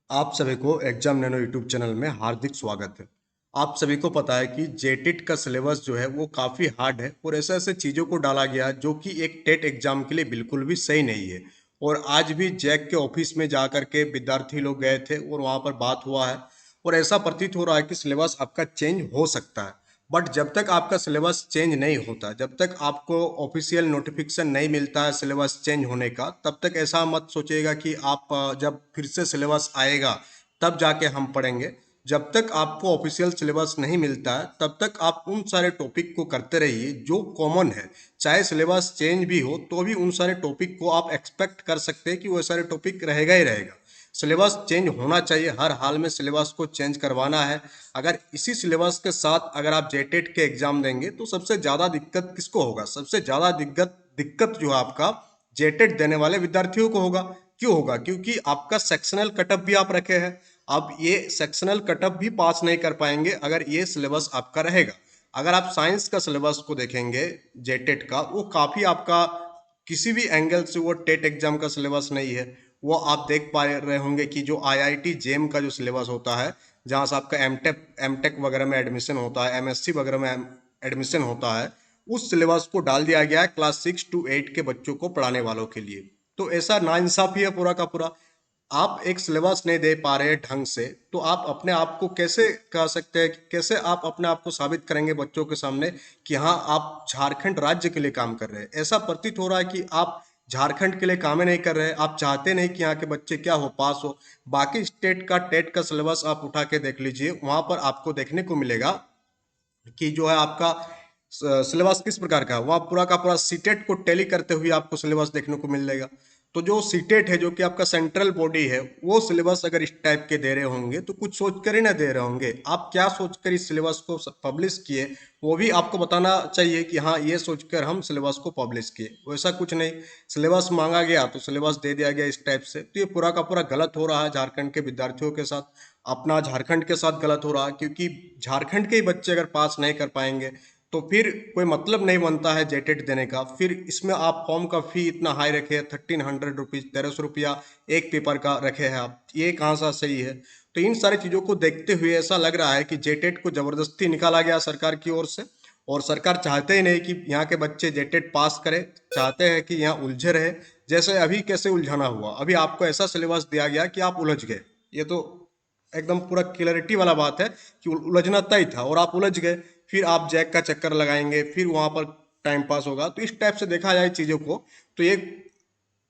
आप सभी को एग्जाम नैनो यूट्यूब चैनल में हार्दिक स्वागत है। आप सभी को पता है कि जेटेट का सिलेबस जो है वो काफ़ी हार्ड है और ऐसे ऐसे चीज़ों को डाला गया जो कि एक टेट एग्जाम के लिए बिल्कुल भी सही नहीं है। और आज भी जैक के ऑफिस में जा कर के विद्यार्थी लोग गए थे और वहाँ पर बात हुआ है और ऐसा प्रतीत हो रहा है कि सिलेबस आपका चेंज हो सकता है। बट जब तक आपका सिलेबस चेंज नहीं होता, जब तक आपको ऑफिशियल नोटिफिकेशन नहीं मिलता है सिलेबस चेंज होने का, तब तक ऐसा मत सोचिएगा कि आप जब फिर से सिलेबस आएगा तब जाके हम पढ़ेंगे। जब तक आपको ऑफिशियल सिलेबस नहीं मिलता है तब तक आप उन सारे टॉपिक को करते रहिए जो कॉमन है। चाहे सिलेबस चेंज भी हो तो भी उन सारे टॉपिक को आप एक्सपेक्ट कर सकते हैं कि वो सारे टॉपिक रहेगा ही रहेगा। सिलेबस चेंज होना चाहिए, हर हाल में सिलेबस को चेंज करवाना है। अगर इसी सिलेबस के साथ अगर आप जेटेट के एग्जाम देंगे तो सबसे ज़्यादा दिक्कत किसको होगा? सबसे ज़्यादा दिक्कत दिक्कत जो है आपका जेटेट देने वाले विद्यार्थियों को होगा। क्यों होगा? क्योंकि आपका सेक्शनल कटअप भी आप रखे हैं। अब ये सेक्शनल कटअप भी पास नहीं कर पाएंगे अगर ये सिलेबस आपका रहेगा। अगर आप साइंस का सिलेबस को देखेंगे जेटेट का, वो काफ़ी आपका किसी भी एंगल से वो टेट एग्जाम का सिलेबस नहीं है। वो आप देख पा रहे होंगे कि जो आईआईटी जेम का जो सिलेबस होता है, जहाँ से आपका एमटेक वगैरह में एडमिशन होता है, एमएससी वगैरह में एडमिशन होता है, उस सिलेबस को डाल दिया गया है क्लास 6 to 8 के बच्चों को पढ़ाने वालों के लिए। तो ऐसा नाइंसाफी है पूरा का पूरा। आप एक सिलेबस नहीं दे पा रहे हैं ढंग से, तो आप अपने आप को कैसे कह सकते हैं कि कैसे आप अपने आप को साबित करेंगे बच्चों के सामने कि हाँ आप झारखंड राज्य के लिए काम कर रहे हैं? ऐसा प्रतीत हो रहा है कि आप झारखंड के लिए काम ही नहीं कर रहे हैं। आप चाहते नहीं कि यहाँ के बच्चे क्या हो, पास हो। बाकी स्टेट का टेट का सिलेबस आप उठा के देख लीजिए, वहां पर आपको देखने को मिलेगा कि जो है आपका सिलेबस किस प्रकार का है। वहाँ पूरा का पूरा सीटेट को टैली करते हुए आपको सिलेबस देखने को मिलेगा। तो जो सीटेट है जो कि आपका सेंट्रल बॉडी है, वो सिलेबस अगर इस टाइप के दे रहे होंगे तो कुछ सोच कर ही ना दे रहे होंगे। आप क्या सोचकर इस सिलेबस को पब्लिश किए, वो भी आपको बताना चाहिए कि हाँ ये सोचकर हम सिलेबस को पब्लिश किए। वैसा कुछ नहीं, सिलेबस मांगा गया तो सिलेबस दे दिया गया इस टाइप से। तो ये पूरा का पूरा गलत हो रहा है झारखंड के विद्यार्थियों के साथ, अपना झारखंड के साथ गलत हो रहा है। क्योंकि झारखंड के ही बच्चे अगर पास नहीं कर पाएंगे तो फिर कोई मतलब नहीं बनता है जेटेट देने का। फिर इसमें आप फॉर्म का फी इतना हाई रखे, 1300 रुपीज, 1300 रुपया एक पेपर का रखे हैं आप, ये कहाँ सा सही है? तो इन सारी चीज़ों को देखते हुए ऐसा लग रहा है कि जेटेट को जबरदस्ती निकाला गया सरकार की ओर से। और सरकार चाहते ही नहीं कि यहाँ के बच्चे जेटेट पास करें, चाहते हैं कि यहाँ उलझे रहे। जैसे अभी कैसे उलझाना हुआ, अभी आपको ऐसा सिलेबस दिया गया कि आप उलझ गए। ये तो एकदम पूरा क्लैरिटी वाला बात है कि उलझना तय था और आप उलझ गए। फिर आप जैक का चक्कर लगाएंगे, फिर वहां पर टाइम पास होगा। तो इस टाइप से देखा जाए चीज़ों को तो ये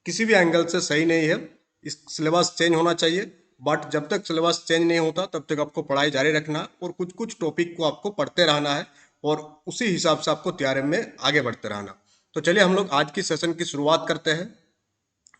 किसी भी एंगल से सही नहीं है। इस सिलेबस चेंज होना चाहिए। बट जब तक सिलेबस चेंज नहीं होता तब तक आपको पढ़ाई जारी रखना है और कुछ कुछ टॉपिक को आपको पढ़ते रहना है और उसी हिसाब से आपको तैयारी में आगे बढ़ते रहना। तो चलिए हम लोग आज की सेशन की शुरुआत करते हैं।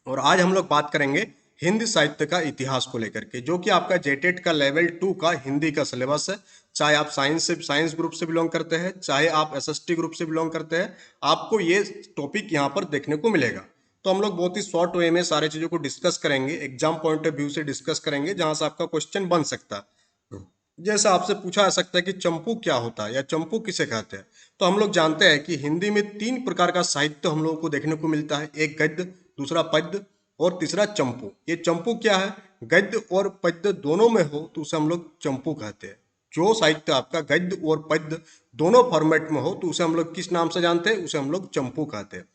और आज हम लोग बात करेंगे हिंदी साहित्य का इतिहास को लेकर के, जो कि आपका जेटेट का लेवल 2 का हिंदी का सिलेबस है। चाहे आप साइंस ग्रुप से बिलोंग करते हैं, चाहे आप एसएसटी ग्रुप से बिलोंग करते हैं, आपको ये टॉपिक यहाँ पर देखने को मिलेगा। तो हम लोग बहुत ही शॉर्ट वे में सारी चीज़ों को डिस्कस करेंगे, एग्जाम पॉइंट ऑफ व्यू से डिस्कस करेंगे, जहां से आपका क्वेश्चन बन सकता है। जैसे आपसे पूछा जा सकता है कि चंपू क्या होता है या चंपू किसे कहते हैं। तो हम लोग जानते हैं कि हिंदी में 3 प्रकार का साहित्य हम लोगों को देखने को मिलता है, एक गद्य, दूसरा पद्य और तीसरा चंपू। ये चंपू क्या है? गद्य और पद्य दोनों में हो तो उसे हम लोग चंपू कहते हैं। जो साहित्य आपका गद्य और पद्य दोनों फॉर्मेट में हो तो उसे हम लोग किस नाम से जानते हैं? उसे हम लोग चंपू कहते हैं।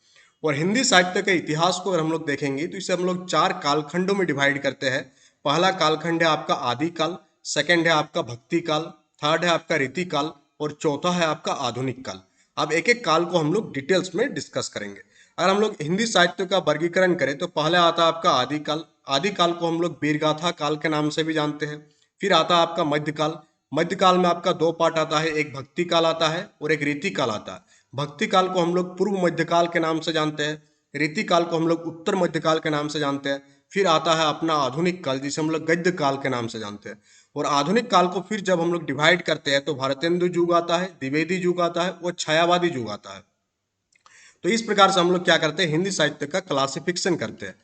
और हिंदी साहित्य के इतिहास को अगर हम लोग देखेंगे तो इसे हम लोग 4 कालखंडों में डिवाइड करते हैं। पहला कालखंड है आपका आदिकाल, सेकंड है आपका भक्ति काल, थर्ड है आपका रीति काल और चौथा है आपका आधुनिक काल। अब एक एक काल को हम लोग डिटेल्स में डिस्कस करेंगे। अगर हम लोग हिंदी साहित्य का वर्गीकरण करें तो पहले आता है आपका आदिकाल। आदिकाल को हम लोग वीरगाथा काल के नाम से भी जानते हैं। फिर आता है आपका मध्यकाल। मध्यकाल में आपका 2 पार्ट आता है, एक भक्ति काल आता है और एक रीति काल आता है। भक्ति काल को हम लोग पूर्व मध्यकाल के नाम से जानते हैं, रीति काल को हम लोग उत्तर मध्यकाल के नाम से जानते हैं। फिर आता है अपना आधुनिक काल, जिसे हम लोग गद्य काल के नाम से जानते हैं। और आधुनिक काल को फिर जब हम लोग डिवाइड करते हैं तो भारतेंदु युग आता है, द्विवेदी युग आता है और छायावादी युग आता है। तो इस प्रकार से हम लोग क्या करते हैं, हिंदी साहित्य का क्लासिफिकेशन करते हैं।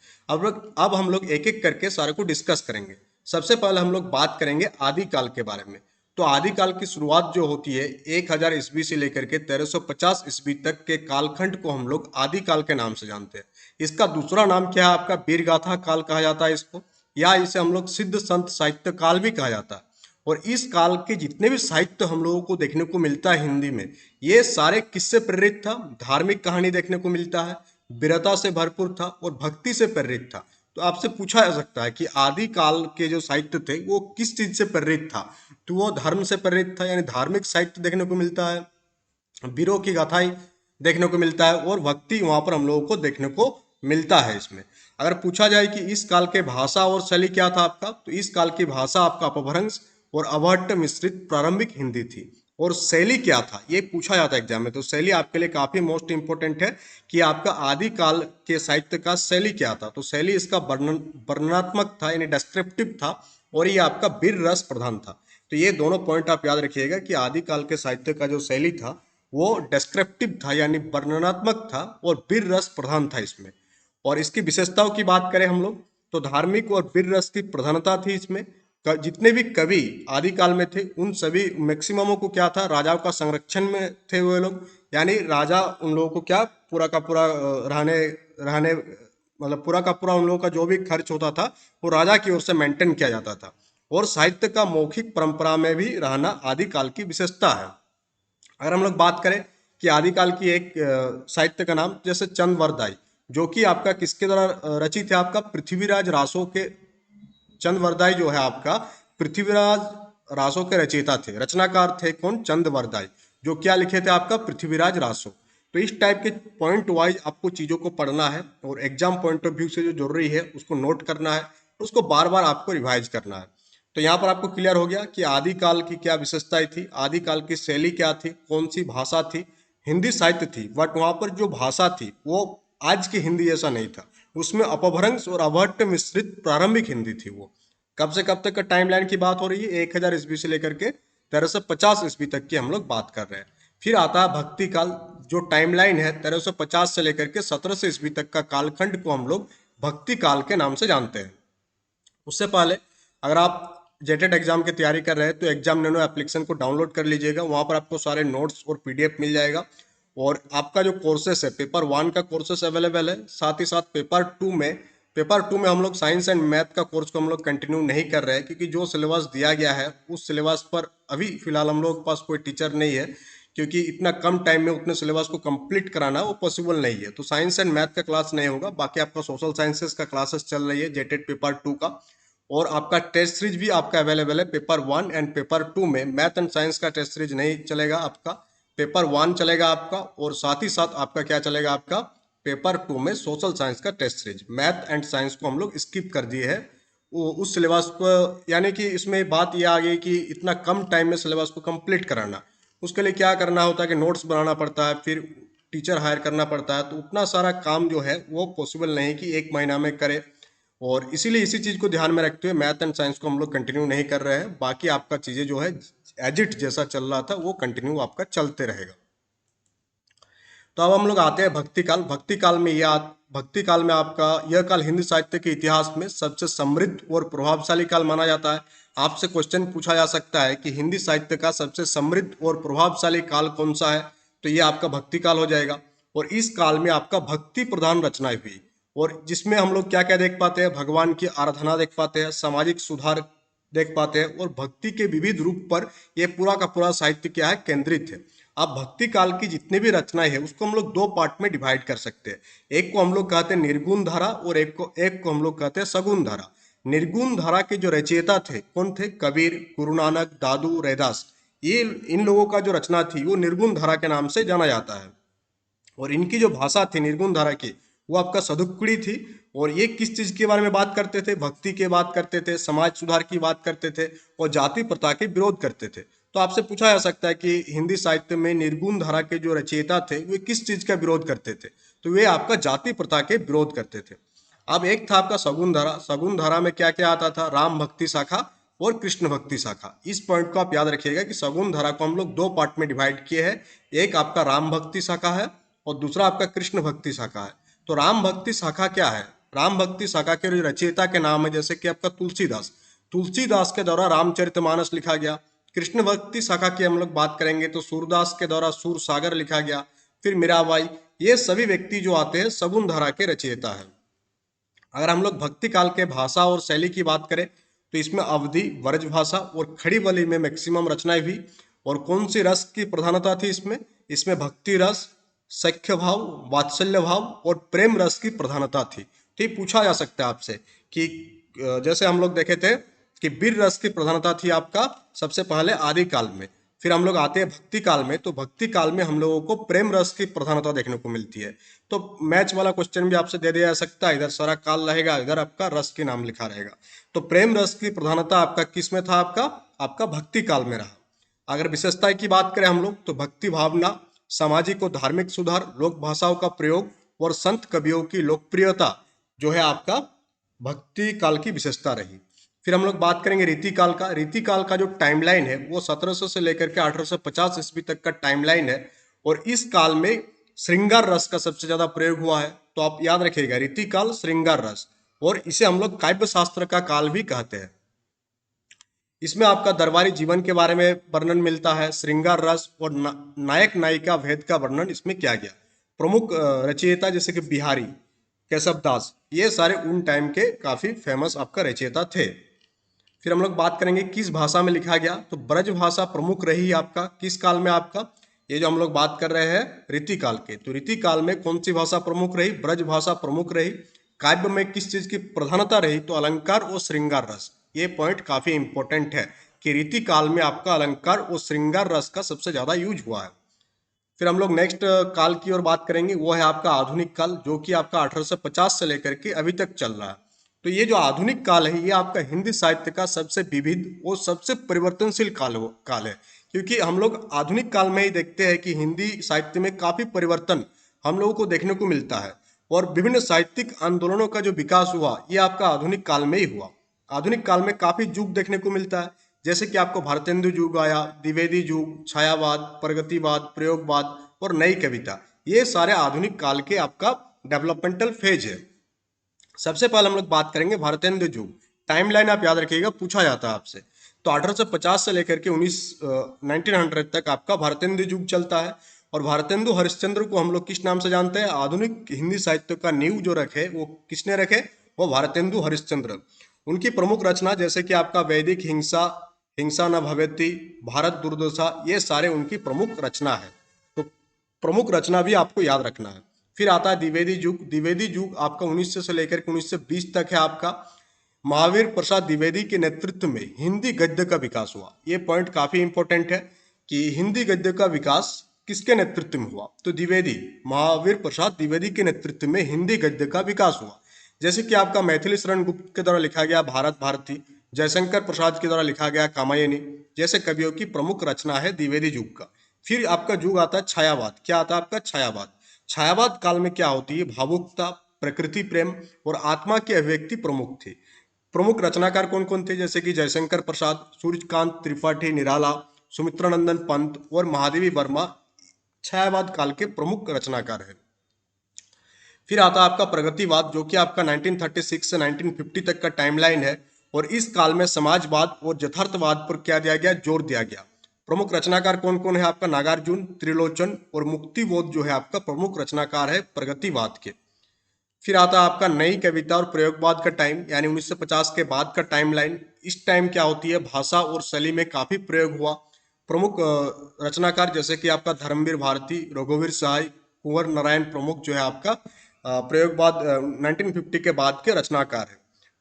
अब हम लोग एक एक करके सारे को डिस्कस करेंगे। सबसे पहले हम लोग बात करेंगे आदिकाल के बारे में। तो आदिकाल की शुरुआत जो होती है 1000 ईस्वी से लेकर के 1350 ईस्वी तक के कालखंड को हम लोग आदिकाल के नाम से जानते हैं। इसका दूसरा नाम क्या है? आपका वीरगाथा काल कहा जाता है इसको। या इसे हम लोग सिद्ध संत साहित्य काल भी कहा जाता है। और इस काल के जितने भी साहित्य हम लोगों को देखने को मिलता है हिंदी में, ये सारे किससे प्रेरित था? धार्मिक कहानी देखने को मिलता है, वीरता से भरपूर था और भक्ति से प्रेरित था। तो आपसे पूछा जा सकता है कि आदि काल के जो साहित्य थे वो किस चीज से प्रेरित था? तो वो धर्म से प्रेरित था, यानी धार्मिक साहित्य देखने को मिलता है, वीरों की गाथाएं देखने को मिलता है और भक्ति वहां पर हम लोगों को देखने को मिलता है इसमें। अगर पूछा जाए कि इस काल के भाषा और शैली क्या था आपका, तो इस काल की भाषा आपका अपभ्रंश और अवहट्ट मिश्रित प्रारंभिक हिंदी थी। और शैली क्या था ये पूछा जाता है एग्जाम में, तो शैली आपके लिए काफी मोस्ट इंपोर्टेंट है कि आपका आदि काल के साहित्य का शैली क्या था। तो शैली इसका वर्णनात्मक था, यानी डिस्क्रिप्टिव था, और ये आपका वीर रस प्रधान था। तो ये दोनों पॉइंट आप याद रखिएगा कि आदिकाल के साहित्य का जो शैली था वो डिस्क्रिप्टिव था, यानी वर्णनात्मक था, और वीर रस प्रधान था इसमें। और इसकी विशेषताओं की बात करें हम लोग, तो धार्मिक और वीर रस की प्रधानता थी इसमें। जितने भी कवि आदिकाल में थे उन सभी मैक्सिममों को क्या था, राजाओं का संरक्षण में थे वो लोग, यानी राजा उन लोगों को क्या पूरा का पूरा रहने रहने मतलब पूरा का पूरा उन लोगों का जो भी खर्च होता था वो राजा की ओर से मेंटेन किया जाता था। और साहित्य का मौखिक परंपरा में भी रहना आदिकाल की विशेषता है। अगर हम लोग बात करें कि आदिकाल की एक साहित्य का नाम जैसे चंद्रवरदाई, जो कि आपका किसके द्वारा रचित है, आपका पृथ्वीराज रासो के। चंद्रवरदाई जो है आपका पृथ्वीराज रासो के रचयिता थे, रचनाकार थे कौन? चंद्रवरदाई, जो क्या लिखे थे आपका पृथ्वीराज रासो। तो इस टाइप के पॉइंट वाइज आपको चीजों को पढ़ना है और एग्जाम पॉइंट ऑफ व्यू से जो जरूरी है उसको नोट करना है, उसको बार बार आपको रिवाइज करना है। तो यहाँ पर आपको क्लियर हो गया कि आदिकाल की क्या विशेषताएं थी, आदिकाल की शैली क्या थी, कौन सी भाषा थी। हिंदी साहित्य थी, बट वहां पर जो भाषा थी वो आज की हिंदी जैसा नहीं था, उसमें अपभ्रंश और अभट्ट मिश्रित प्रारंभिक हिंदी थी वो। कब से कब तक का टाइमलाइन की बात हो रही है? 1000 ईस्वी से लेकर के 1350 ईस्वी तक की हम लोग बात कर रहे हैं। फिर आता है भक्ति काल, जो टाइमलाइन है 1350 से लेकर के 1700 ईस्वी तक का कालखंड को हम लोग भक्ति काल के नाम से जानते हैं। उससे पहले अगर आप जेटेट एग्जाम की तैयारी कर रहे हैं तो एग्जाम नैनो एप्लीकेशन को डाउनलोड कर लीजिएगा, वहां पर आपको सारे नोट्स और पीडीएफ मिल जाएगा। और आपका जो कोर्सेस है, पेपर 1 का कोर्सेस अवेलेबल है, साथ ही साथ पेपर 2 में हम लोग साइंस एंड मैथ का कोर्स को हम लोग कंटिन्यू नहीं कर रहे हैं, क्योंकि जो सिलेबस दिया गया है उस सिलेबस पर अभी फिलहाल हम लोग के पास कोई टीचर नहीं है, क्योंकि इतना कम टाइम में उतने सिलेबस को कंप्लीट कराना वो पॉसिबल नहीं है। तो साइंस एंड मैथ का क्लास नहीं होगा, बाकी आपका सोशल साइंसेस का क्लासेस चल रही है जेटेट पेपर 2 का। और आपका टेस्ट सीरीज भी आपका अवेलेबल है पेपर 1 एंड पेपर 2 में। मैथ एंड साइंस का टेस्ट सीरीज नहीं चलेगा आपका, पेपर 1 चलेगा आपका, और साथ ही साथ आपका क्या चलेगा, आपका पेपर 2 में सोशल साइंस का test series. Math and science को हम लोग स्किप कर दिए है वो उस सिलेबस को, यानी कि इसमें बात यह आ गई कि इतना कम टाइम में सिलेबस को कंप्लीट कराना, उसके लिए क्या करना होता है कि नोट्स बनाना पड़ता है, फिर टीचर हायर करना पड़ता है, तो उतना सारा काम जो है वो पॉसिबल नहीं कि एक महीना में करे। और इसीलिए इसी चीज को ध्यान में रखते हुए मैथ एंड साइंस को हम लोग कंटिन्यू नहीं कर रहे हैं। बाकी आपका चीजें जो है एज इट जैसा चल रहा था वो कंटिन्यू आपका चलते रहेगा। तो अब हम लोग आते हैं भक्ति काल। भक्ति काल में आपका यह काल हिंदी साहित्य के इतिहास में सबसे समृद्ध और प्रभावशाली काल माना जाता है। आपसे क्वेश्चन पूछा जा सकता है कि हिंदी साहित्य का सबसे समृद्ध और प्रभावशाली काल कौन सा है, तो ये आपका भक्ति काल हो जाएगा। और इस काल में आपका भक्ति प्रधान रचनाएं हुई, और जिसमें हम लोग क्या क्या देख पाते हैं, भगवान की आराधना देख पाते हैं, सामाजिक सुधार देख पाते हैं, और भक्ति के विविध रूप पर यह पूरा का पूरा साहित्य क्या है, केंद्रित है। अब भक्ति काल की जितनी भी रचनाएं हैं उसको हम लोग 2 पार्ट में डिवाइड कर सकते हैं। एक को हम लोग कहते हैं निर्गुण धारा और एक को हम लोग कहते हैं सगुण धारा। निर्गुण धारा के जो रचयिता थे कौन थे? कबीर, गुरु नानक, दादू, रैदास। ये इन लोगों का जो रचना थी वो निर्गुण धारा के नाम से जाना जाता है। और इनकी जो भाषा थी निर्गुण धारा की वो आपका सदुक्कड़ी थी। और ये किस चीज के बारे में बात करते थे? भक्ति के बात करते थे, समाज सुधार की बात करते थे, और जाति प्रथा के विरोध करते थे। तो आपसे पूछा जा सकता है कि हिंदी साहित्य में निर्गुण धारा के जो रचयिता थे वे किस चीज का विरोध करते थे? तो वे आपका जाति प्रथा के विरोध करते थे। अब एक था आपका सगुण धारा। सगुण धारा में क्या क्या आता था? राम भक्ति शाखा और कृष्ण भक्ति शाखा। इस पॉइंट को आप याद रखिएगा कि सगुण धारा को हम लोग 2 पार्ट में डिवाइड किए हैं। एक आपका राम भक्ति शाखा है और दूसरा आपका कृष्ण भक्ति शाखा है। तो राम भक्ति शाखा क्या है? राम भक्ति शाखा के जो रचयिता के नाम है जैसे कि आपका तुलसीदास, तुलसीदास के द्वारा रामचरितमानस लिखा गया। कृष्ण भक्ति शाखा की हम लोग बात करेंगे तो सूरदास के द्वारा सूर सागर लिखा गया। फिर मीराबाई, ये सभी व्यक्ति जो आते हैं सगुण धारा के रचयिता है। अगर हम लोग भक्ति काल के भाषा और शैली की बात करें तो इसमें अवधि, ब्रज भाषा और खड़ी बोली में मैक्सिमम रचनाएं हुई। और कौन सी रस की प्रधानता थी इसमें? इसमें भक्ति रस, सख्य भाव, वात्सल्य भाव और प्रेम रस की प्रधानता थी। तो ये पूछा जा सकता है आपसे कि जैसे हम लोग देखे थे कि वीर रस की प्रधानता थी आपका सबसे पहले आदि काल में। फिर हम लोग आते हैं भक्ति काल में, तो भक्ति काल में हम लोगों को प्रेम रस की प्रधानता देखने को मिलती है। तो मैच वाला क्वेश्चन भी आपसे दे दिया जा सकता है, इधर सारा काल रहेगा, इधर आपका रस के नाम लिखा रहेगा। तो प्रेम रस की प्रधानता आपका किस में था? आपका आपका भक्ति काल में रहा। अगर विशेषता की बात करें हम लोग तो भक्ति भावना, सामाजिक और धार्मिक सुधार, लोक भाषाओं का प्रयोग और संत कवियों की लोकप्रियता जो है आपका भक्ति काल की विशेषता रही। फिर हम लोग बात करेंगे रीति काल का। रीति काल का जो टाइमलाइन है वो 1700 से लेकर के 1850 ईस्वी तक का टाइमलाइन है। और इस काल में श्रृंगार रस का सबसे ज्यादा प्रयोग हुआ है। तो आप याद रखिएगा, रीतिकाल, श्रृंगार रस, और इसे हम लोग काव्य शास्त्र का काल भी कहते हैं। इसमें आपका दरबारी जीवन के बारे में वर्णन मिलता है। श्रृंगार रस और नायक नायिका भेद का वर्णन इसमें किया गया। प्रमुख रचयिता जैसे कि बिहारी, केशव दास, ये सारे उन टाइम के काफी फेमस आपका रचयिता थे। फिर हम लोग बात करेंगे किस भाषा में लिखा गया, तो ब्रज भाषा प्रमुख रही आपका किस काल में? आपका ये जो हम लोग बात कर रहे हैं रीतिकाल के, तो रीतिकाल में कौन सी भाषा प्रमुख रही? ब्रज भाषा प्रमुख रही। काव्य में किस चीज की प्रधानता रही? तो अलंकार और श्रृंगार रस। ये पॉइंट काफी इंपॉर्टेंट है कि रीतिकाल में आपका अलंकार और श्रृंगार रस का सबसे ज्यादा यूज हुआ है। फिर हम लोग नेक्स्ट काल की ओर बात करेंगे, वो है आपका आधुनिक काल, जो कि आपका 1850 से लेकर के अभी तक चल रहा है। तो ये जो आधुनिक काल है ये आपका हिंदी साहित्य का सबसे विविध और सबसे परिवर्तनशील काल है। क्योंकि हम लोग आधुनिक काल में ही देखते हैं कि हिंदी साहित्य में काफी परिवर्तन हम लोगों को देखने को मिलता है। और विभिन्न साहित्यिक आंदोलनों का जो विकास हुआ ये आपका आधुनिक काल में ही हुआ। आधुनिक काल में काफी युग देखने को मिलता है, जैसे कि आपको भारतेंदु युग आया, द्विवेदी युग, छायावाद, प्रगतिवाद, प्रयोगवाद और नई कविता। ये सारे आधुनिक काल के आपका डेवलपमेंटल फेज है। सबसे पहले हम लोग बात करेंगे भारतेंदु युग। टाइमलाइन आप याद रखिएगा, पूछा जाता है आपसे। तो 1850 से लेकर के 1900 तक आपका भारतेंदु युग चलता है। और भारतेंदु हरिश्चंद्र को हम लोग किस नाम से जानते हैं? आधुनिक हिंदी साहित्य का नींव जो रखे वो किसने रखे? वो भारतेंदु हरिश्चंद्र। उनकी प्रमुख रचना जैसे कि आपका वैदिक हिंसा, हिंसा न भवेति, भारत दुर्दशा, ये सारे उनकी प्रमुख रचना है। तो प्रमुख रचना भी आपको याद रखना है। फिर आता है द्विवेदी युग। द्विवेदी युग आपका 1900 से लेकर के 1920 तक है आपका। महावीर प्रसाद द्विवेदी के नेतृत्व में हिंदी गद्य का विकास हुआ। ये पॉइंट काफी इंपॉर्टेंट है कि हिंदी गद्य का विकास किसके नेतृत्व में हुआ? तो द्विवेदी, महावीर प्रसाद द्विवेदी के नेतृत्व में हिंदी गद्य का विकास हुआ। जैसे कि आपका मैथिली शरण गुप्त के द्वारा लिखा गया भारत भारती, जयशंकर प्रसाद के द्वारा लिखा गया कामायनी, जैसे कवियों की प्रमुख रचना है द्विवेदी युग का। फिर आपका युग आता है छायावाद। क्या आता है आपका? छायावाद। छायावाद काल में क्या होती है? भावुकता, प्रकृति प्रेम और आत्मा की अभिव्यक्ति प्रमुख थी। प्रमुख रचनाकार कौन कौन थे? जैसे कि जयशंकर प्रसाद, सूर्यकांत त्रिपाठी निराला, सुमित्रानंदन पंत और महादेवी वर्मा छायावाद काल के प्रमुख रचनाकार है। फिर आता है आपका प्रगतिवाद, जो कि आपका 1936 से 1950 तक का टाइमलाइन है। और इस काल में समाजवाद और यथार्थवाद पर क्या दिया गया? जोर दिया गया। प्रमुख रचनाकार कौन कौन है आपका? नागार्जुन, त्रिलोचन और मुक्तिबोध जो है आपका प्रमुख रचनाकार है प्रगतिवाद के। फिर आता है आपका नई कविता और प्रयोगवाद का टाइम, यानी 1950 के बाद का टाइमलाइन। इस टाइम क्या होती है? भाषा और शैली में काफी प्रयोग हुआ। प्रमुख रचनाकार जैसे कि आपका धर्मवीर भारती, रघुवीर सहाय, कुंवर नारायण प्रमुख जो है आपका प्रयोगवाद 1950 के बाद के रचनाकार है।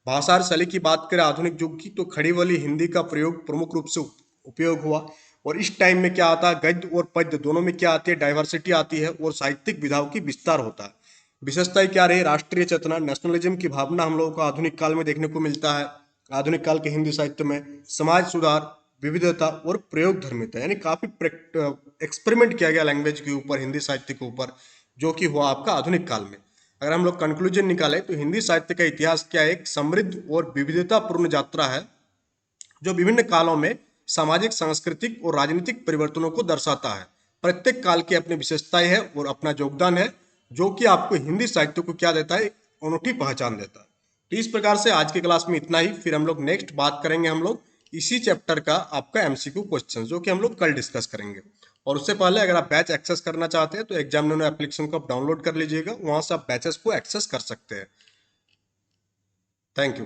भाषा और शैली की बात करें आधुनिक युग की, तो खड़ी वाली हिंदी का प्रयोग प्रमुख रूप से उपयोग हुआ। और इस टाइम में क्या आता है? गद्य और पद्य दोनों में क्या आती है? डाइवर्सिटी आती है और साहित्यिक विधाओं की विस्तार होता है। विशेषताएं क्या रही? राष्ट्रीय चेतना, नेशनलिज्म की भावना हम लोगों को आधुनिक काल में देखने को मिलता है। आधुनिक काल के हिंदी साहित्य में समाज सुधार, विविधता और प्रयोग धर्मिता, यानी काफी एक्सपेरिमेंट किया गया लैंग्वेज के ऊपर, हिंदी साहित्य के ऊपर, जो कि हुआ आपका आधुनिक काल में। अगर हम लोग कंक्लूजन निकालें तो हिंदी साहित्य का इतिहास क्या है? एक समृद्ध और विविधतापूर्ण यात्रा है जो विभिन्न कालों में सामाजिक, सांस्कृतिक और राजनीतिक परिवर्तनों को दर्शाता है। प्रत्येक काल की अपनी विशेषताएं हैं और अपना योगदान है, जो कि आपको हिंदी साहित्य को क्या देता है? एक अनूठी पहचान देता है। तो इस प्रकार से आज की क्लास में इतना ही। फिर हम लोग नेक्स्ट बात करेंगे हम लोग इसी चैप्टर का आपका एमसीक्यू क्वेश्चन, जो कि हम लोग कल डिस्कस करेंगे। और उससे पहले अगर आप बैच एक्सेस करना चाहते हैं तो एग्जामिनर एप्लीकेशन को आप डाउनलोड कर लीजिएगा, वहां से आप बैचेस को एक्सेस कर सकते हैं। Thank you.